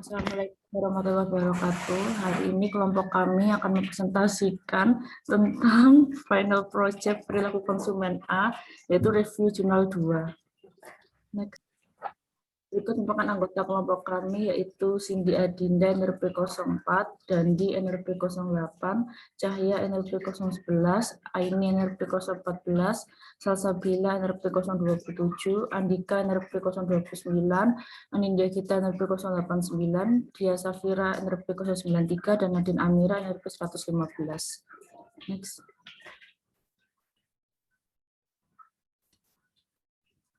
Assalamualaikum warahmatullahi wabarakatuh. Hari ini kelompok kami akan mempresentasikan tentang final project perilaku konsumen A, yaitu review jurnal 2. Next. Berikut merupakan anggota kelompok kami, yaitu Cindy Adinda NRP 04, Dandi NRP 08, Cahya NRP 011, Aini NRP 014, Salsabila NRP 027, Andika NRP 029, Anindya Gita NRP 089, Dia Safira NRP 093, dan Nadine Amira NRP 115. Next.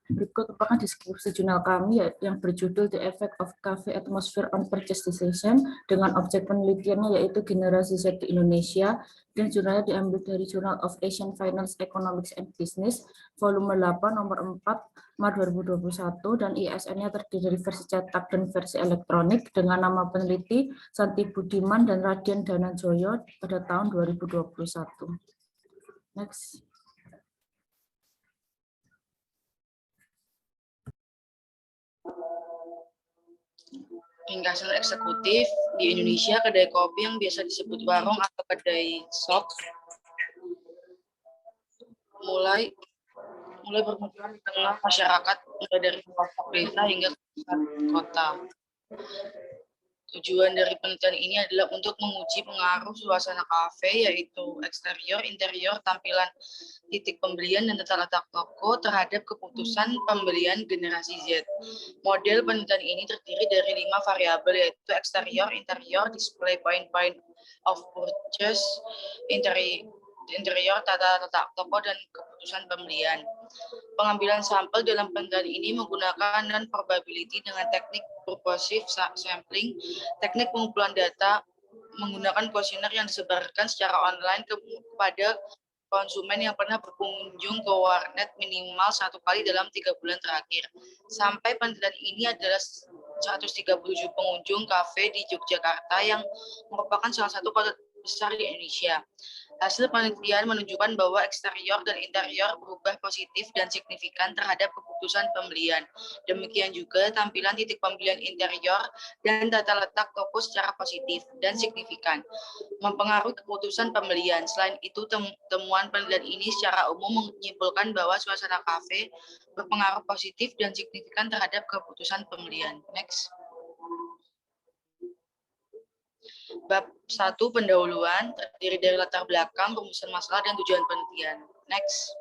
Berikut merupakan deskripsi jurnal kami yang berjudul The Effect of Cafe Atmosphere on Purchase Decision dengan objek penelitiannya yaitu generasi Z di Indonesia, dan jurnalnya diambil dari Journal of Asian Finance, Economics and Business volume 8 nomor 4 Maret 2021, dan ISN-nya terdiri dari versi cetak dan versi elektronik dengan nama peneliti Santi Budiman dan Radian Dananjoyo pada tahun 2021. Next. Ringkasan eksekutif di Indonesia, kedai kopi yang biasa disebut warung atau kedai shop mulai bermunculan di tengah masyarakat, mulai dari pelosok desa hingga ke pusat kota. Tujuan dari penelitian ini adalah untuk menguji pengaruh suasana kafe, yaitu eksterior, interior, tampilan titik pembelian, dan tata letak toko terhadap keputusan pembelian generasi Z. Model penelitian ini terdiri dari 5 variabel, yaitu eksterior, interior, display point of purchase, interior, tata letak toko, dan keputusan pembelian. Pengambilan sampel dalam penelitian ini menggunakan non-probability dengan teknik purposive sampling, teknik pengumpulan data menggunakan kuesioner yang disebarkan secara online kepada konsumen yang pernah berkunjung ke warnet minimal 1 kali dalam 3 bulan terakhir. Sampai penelitian ini adalah 137 pengunjung kafe di Yogyakarta yang merupakan salah satu kota besar di Indonesia. Hasil penelitian menunjukkan bahwa eksterior dan interior berubah positif dan signifikan terhadap keputusan pembelian. Demikian juga tampilan titik pembelian interior dan tata letak toko secara positif dan signifikan mempengaruhi keputusan pembelian. Selain itu, temuan penelitian ini secara umum menyimpulkan bahwa suasana kafe berpengaruh positif dan signifikan terhadap keputusan pembelian. Next. Bab 1 pendahuluan terdiri dari latar belakang, rumusan masalah, dan tujuan penelitian. Next.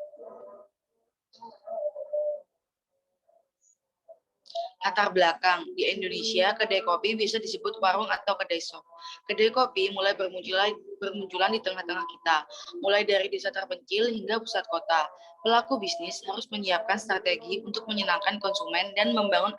Latar belakang. Di Indonesia, kedai kopi bisa disebut warung atau kedai shop. Kedai kopi mulai bermunculan di tengah-tengah kita, mulai dari desa terpencil hingga pusat kota. Pelaku bisnis harus menyiapkan strategi untuk menyenangkan konsumen dan membangun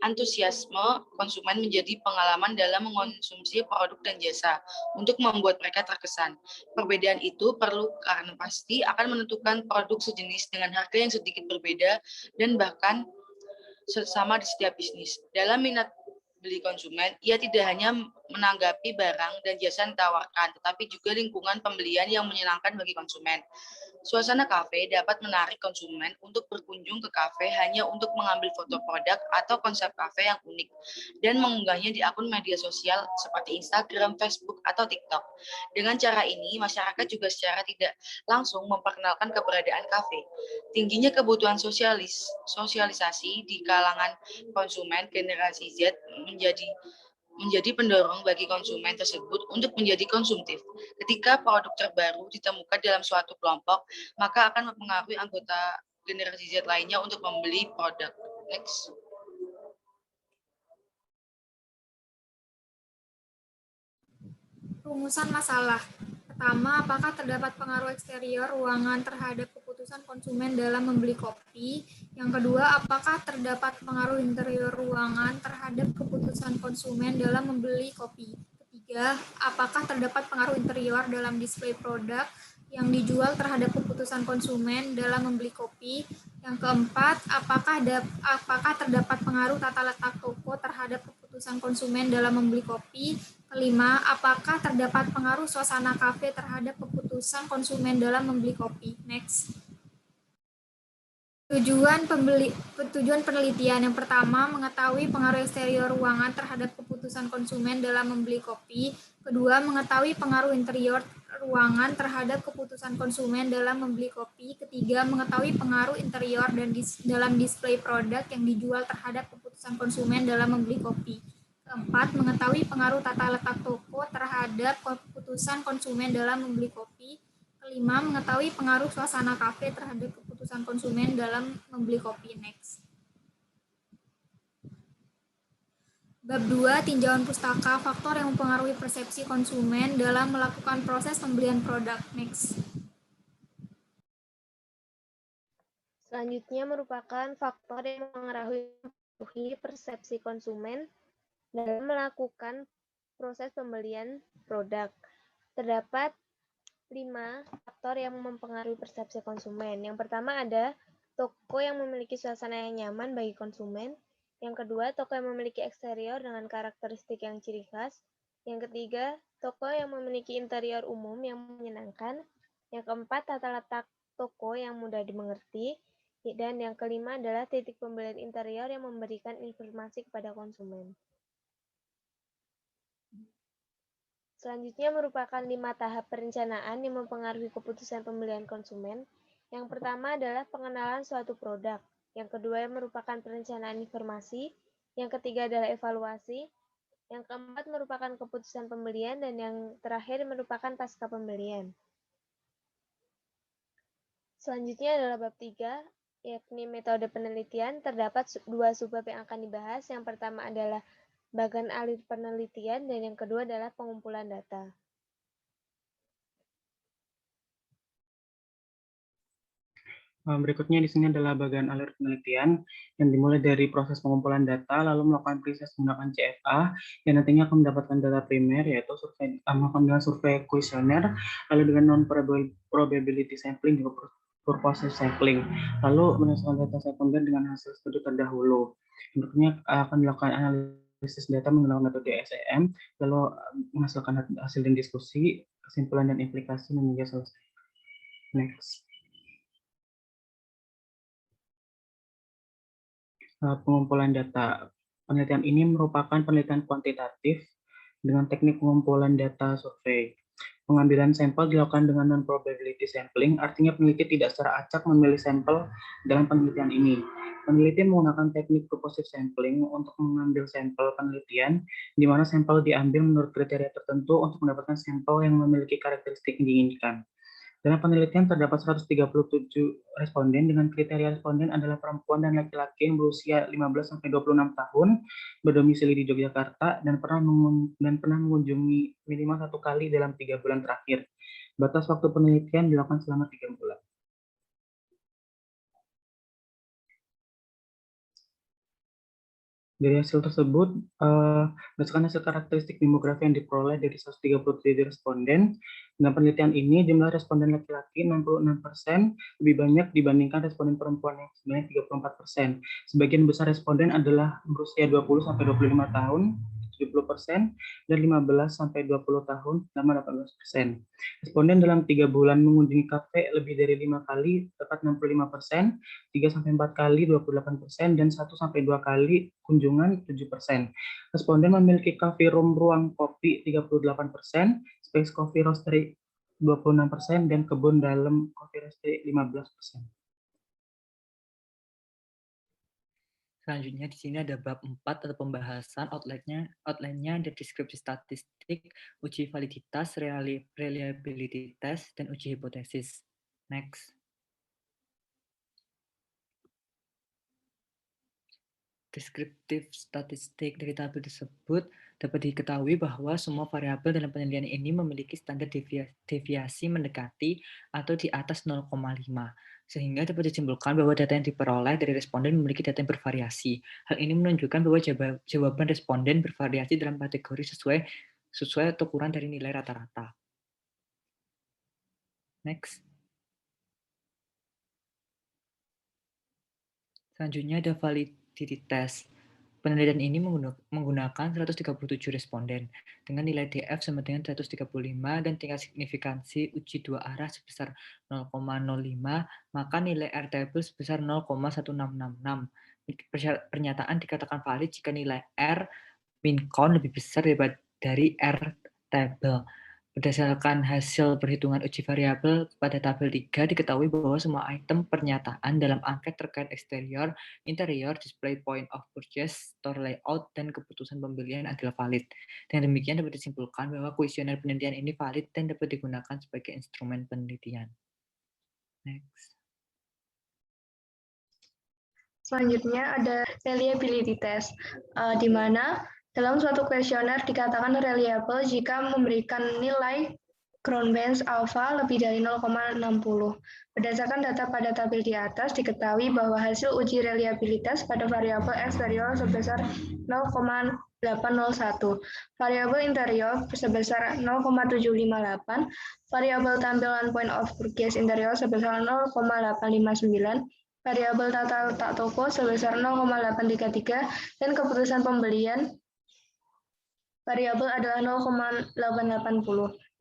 antusiasme konsumen menjadi pengalaman dalam mengonsumsi produk dan jasa untuk membuat mereka terkesan. Perbedaan itu perlu karena pasti akan menentukan produk sejenis dengan harga yang sedikit berbeda dan bahkan sama di setiap bisnis. Dalam minat beli konsumen, ia tidak hanya menanggapi barang dan jasa yang ditawarkan, tetapi juga lingkungan pembelian yang menyenangkan bagi konsumen. Suasana kafe dapat menarik konsumen untuk berkunjung ke kafe hanya untuk mengambil foto produk atau konsep kafe yang unik dan mengunggahnya di akun media sosial seperti Instagram, Facebook, atau TikTok. Dengan cara ini, masyarakat juga secara tidak langsung memperkenalkan keberadaan kafe. Tingginya kebutuhan sosialisasi di kalangan konsumen generasi Z menjadi pendorong bagi konsumen tersebut untuk menjadi konsumtif. Ketika produk terbaru ditemukan dalam suatu kelompok, maka akan mempengaruhi anggota generasi Z lainnya untuk membeli produk. Next. Rumusan masalah. Pertama, apakah terdapat pengaruh eksterior ruangan terhadap keputusan konsumen dalam membeli kopi? Yang kedua, apakah terdapat pengaruh interior ruangan terhadap keputusan konsumen dalam membeli kopi? Ketiga, apakah terdapat pengaruh interior dalam display produk yang dijual terhadap keputusan konsumen dalam membeli kopi? Yang keempat, apakah terdapat pengaruh tata letak toko terhadap keputusan konsumen dalam membeli kopi? Kelima, apakah terdapat pengaruh suasana kafe terhadap keputusan konsumen dalam membeli kopi? Next. Tujuan penelitian yang pertama, mengetahui pengaruh eksterior ruangan terhadap keputusan konsumen dalam membeli kopi. Kedua, mengetahui pengaruh interior ruangan terhadap keputusan konsumen dalam membeli kopi. Ketiga, mengetahui pengaruh interior dan dalam display produk yang dijual terhadap keputusan konsumen dalam membeli kopi. Keempat, mengetahui pengaruh tata letak toko terhadap keputusan konsumen dalam membeli kopi. Kelima, mengetahui pengaruh suasana kafe terhadap keputusan konsumen dalam membeli kopi. Next. Bab 2, tinjauan pustaka, faktor yang mempengaruhi persepsi konsumen dalam melakukan proses pembelian produk. Next. Selanjutnya merupakan faktor yang mempengaruhi persepsi konsumen dalam melakukan proses pembelian produk. Terdapat 5 faktor yang mempengaruhi persepsi konsumen. Yang pertama ada toko yang memiliki suasana yang nyaman bagi konsumen. Yang kedua, toko yang memiliki eksterior dengan karakteristik yang ciri khas. Yang ketiga, toko yang memiliki interior umum yang menyenangkan. Yang keempat, tata letak toko yang mudah dimengerti. Dan yang kelima adalah titik pembelian interior yang memberikan informasi kepada konsumen. Selanjutnya merupakan 5 tahap perencanaan yang mempengaruhi keputusan pembelian konsumen. Yang pertama adalah pengenalan suatu produk. Yang kedua merupakan perencanaan informasi. Yang ketiga adalah evaluasi. Yang keempat merupakan keputusan pembelian. Dan yang terakhir merupakan pasca pembelian. Selanjutnya adalah bab 3, yakni metode penelitian. Terdapat 2 subbab yang akan dibahas. Yang pertama adalah bagan alir penelitian, dan yang kedua adalah pengumpulan data. Berikutnya di sini adalah bagian alur penelitian yang dimulai dari proses pengumpulan data, lalu melakukan riset menggunakan CFA, yang nantinya akan mendapatkan data primer, yaitu melakukan dengan survei kuesioner, lalu dengan non-probability sampling, juga purposive sampling, lalu berdasarkan data sekunder dengan hasil studi terdahulu. Berikutnya akan dilakukan analisis data menggunakan metode SEM, lalu menghasilkan hasil dan diskusi, kesimpulan dan implikasi hingga selesai. Next. Pengumpulan data. Penelitian ini merupakan penelitian kuantitatif dengan teknik pengumpulan data survei. Pengambilan sampel dilakukan dengan non-probability sampling, artinya peneliti tidak secara acak memilih sampel dalam penelitian ini. Peneliti menggunakan teknik purposive sampling untuk mengambil sampel penelitian, di mana sampel diambil menurut kriteria tertentu untuk mendapatkan sampel yang memiliki karakteristik yang diinginkan. Dalam penelitian terdapat 137 responden dengan kriteria responden adalah perempuan dan laki-laki yang berusia 15-26 tahun, berdomisili di Yogyakarta, dan pernah mengunjungi minimal 1 kali dalam 3 bulan terakhir. Batas waktu penelitian dilakukan selama 3 bulan. Dari hasil tersebut, berdasarkan hasil karakteristik demografi yang diperoleh dari 137 responden, dalam penelitian ini jumlah responden laki-laki 66% lebih banyak dibandingkan responden perempuan yang sebanyak 34%. Sebagian besar responden adalah berusia 20-25 tahun, 70%, dan 15-20 tahun, sama 18%. Responden dalam 3 bulan mengunjungi kafe lebih dari 5 kali, tepat 65%, 3-4 kali 28%, dan 1-2 kali kunjungan 7%. Responden memiliki coffee room ruang kopi 38%, space coffee roastery 26%, dan kebun dalam coffee roastery 15%. Selanjutnya di sini ada bab 4 atau pembahasan outline-nya ada deskripsi statistik, uji validitas, reliability test, dan uji hipotesis. Next. Deskriptif statistik dari tabel tersebut dapat diketahui bahwa semua variabel dalam penelitian ini memiliki standar deviasi mendekati atau di atas 0,5, sehingga dapat disimpulkan bahwa data yang diperoleh dari responden memiliki data yang bervariasi. Hal ini menunjukkan bahwa jawaban responden bervariasi dalam kategori sesuai atau kurang dari nilai rata-rata. Next. Selanjutnya ada validity test. Penelitian ini menggunakan 137 responden dengan nilai DF sama dengan 135 dan tingkat signifikansi uji dua arah sebesar 0,05, maka nilai R-table sebesar 0,1666. Pernyataan dikatakan valid jika nilai R min-count lebih besar dari R-table. Berdasarkan hasil perhitungan uji variabel pada tabel 3, diketahui bahwa semua item pernyataan dalam angket terkait eksterior, interior, display point of purchase, store layout, dan keputusan pembelian adalah valid. Dengan demikian dapat disimpulkan bahwa kuesioner penelitian ini valid dan dapat digunakan sebagai instrumen penelitian. Next. Selanjutnya ada reliability test, di mana dalam suatu kuesioner dikatakan reliable jika memberikan nilai ground bands alpha lebih dari 0,60. Berdasarkan data pada tabel di atas, diketahui bahwa hasil uji reliabilitas pada variabel eksterior sebesar 0,801, variabel interior sebesar 0,758, variabel tampilan point of purchase interior sebesar 0,859, variabel tata letak toko sebesar 0,833, dan keputusan pembelian variabel adalah 0,880.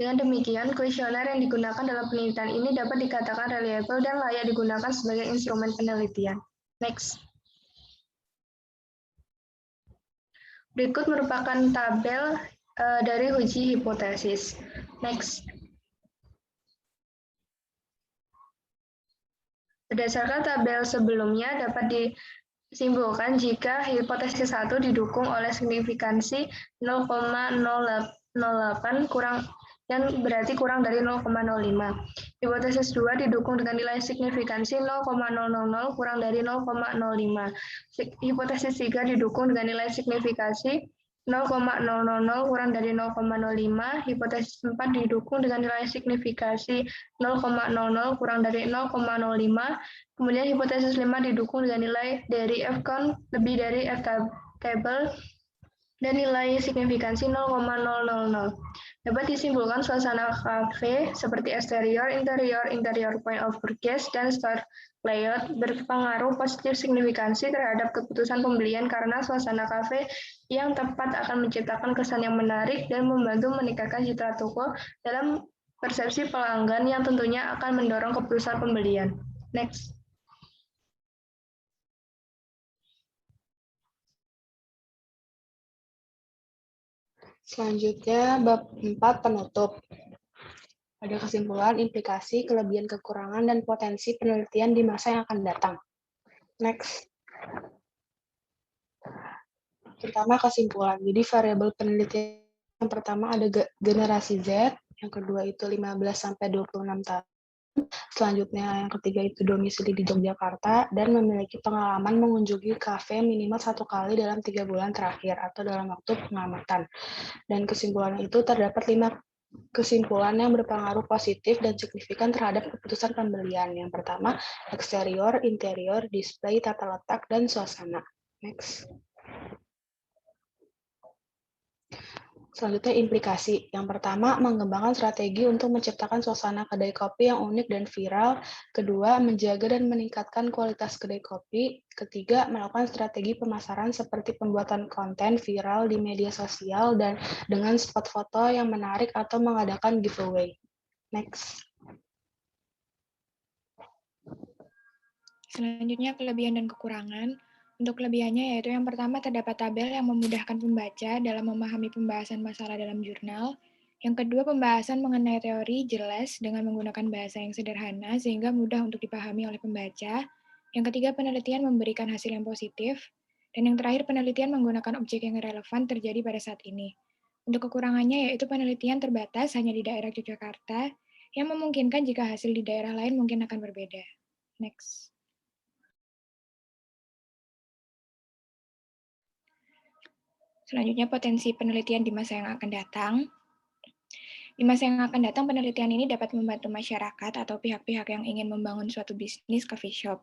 Dengan demikian, kuesioner yang digunakan dalam penelitian ini dapat dikatakan reliable dan layak digunakan sebagai instrumen penelitian. Next. Berikut merupakan tabel dari uji hipotesis. Next. Berdasarkan tabel sebelumnya dapat disimpulkan jika hipotesis 1 didukung oleh signifikansi 0,008 dan berarti kurang dari 0,05. Hipotesis 2 didukung dengan nilai signifikansi 0,000 kurang dari 0,05. Hipotesis 3 didukung dengan nilai signifikansi 0,000 kurang dari 0,05. Hipotesis 4 didukung dengan nilai signifikasi 0,00 kurang dari 0,05. Kemudian hipotesis 5 didukung dengan nilai dari F-count lebih dari F-table dan nilai signifikansi 0,000. Dapat disimpulkan suasana kafe seperti eksterior, interior point of purchase, dan store layout berpengaruh positif signifikansi terhadap keputusan pembelian karena suasana kafe yang tepat akan menciptakan kesan yang menarik dan membantu meningkatkan citra toko dalam persepsi pelanggan yang tentunya akan mendorong keputusan pembelian. Next. Selanjutnya, bab 4 penutup. Ada kesimpulan, implikasi, kelebihan, kekurangan, dan potensi penelitian di masa yang akan datang. Next. Pertama, kesimpulan. Jadi, variabel penelitian yang pertama ada generasi Z, yang kedua itu 15-26 tahun. Selanjutnya, yang ketiga itu domisili di Yogyakarta dan memiliki pengalaman mengunjungi kafe minimal 1 kali dalam 3 bulan terakhir atau dalam waktu pengamatan. Dan kesimpulan itu terdapat 5 kesimpulan yang berpengaruh positif dan signifikan terhadap keputusan pembelian. Yang pertama, eksterior, interior, display, tata letak, dan suasana. Next. Selanjutnya implikasi. Yang pertama, mengembangkan strategi untuk menciptakan suasana kedai kopi yang unik dan viral. Kedua, menjaga dan meningkatkan kualitas kedai kopi. Ketiga, melakukan strategi pemasaran seperti pembuatan konten viral di media sosial dan dengan spot foto yang menarik atau mengadakan giveaway. Next. Selanjutnya, kelebihan dan kekurangan. Untuk kelebihannya yaitu yang pertama terdapat tabel yang memudahkan pembaca dalam memahami pembahasan masalah dalam jurnal. Yang kedua, pembahasan mengenai teori jelas dengan menggunakan bahasa yang sederhana sehingga mudah untuk dipahami oleh pembaca. Yang ketiga, penelitian memberikan hasil yang positif. Dan yang terakhir, penelitian menggunakan objek yang relevan terjadi pada saat ini. Untuk kekurangannya yaitu penelitian terbatas hanya di daerah Yogyakarta yang memungkinkan jika hasil di daerah lain mungkin akan berbeda. Next. Selanjutnya, potensi penelitian di masa yang akan datang. Di masa yang akan datang, penelitian ini dapat membantu masyarakat atau pihak-pihak yang ingin membangun suatu bisnis coffee shop.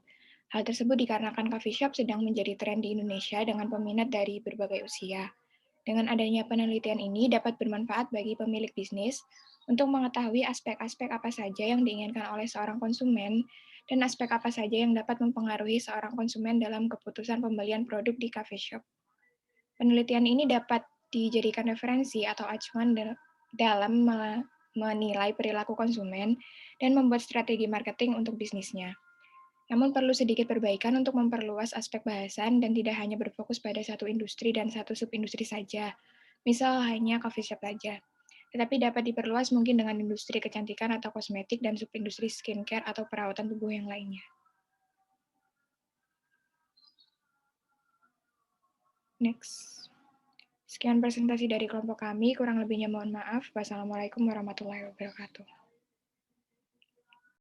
Hal tersebut dikarenakan coffee shop sedang menjadi tren di Indonesia dengan peminat dari berbagai usia. Dengan adanya penelitian ini dapat bermanfaat bagi pemilik bisnis untuk mengetahui aspek-aspek apa saja yang diinginkan oleh seorang konsumen dan aspek apa saja yang dapat mempengaruhi seorang konsumen dalam keputusan pembelian produk di coffee shop. Penelitian ini dapat dijadikan referensi atau acuan dalam menilai perilaku konsumen dan membuat strategi marketing untuk bisnisnya. Namun perlu sedikit perbaikan untuk memperluas aspek bahasan dan tidak hanya berfokus pada satu industri dan satu subindustri saja, misal hanya coffee shop saja. Tetapi dapat diperluas mungkin dengan industri kecantikan atau kosmetik dan subindustri skincare atau perawatan tubuh yang lainnya. Next. Sekian presentasi dari kelompok kami, kurang lebihnya mohon maaf. Wassalamualaikum warahmatullahi wabarakatuh.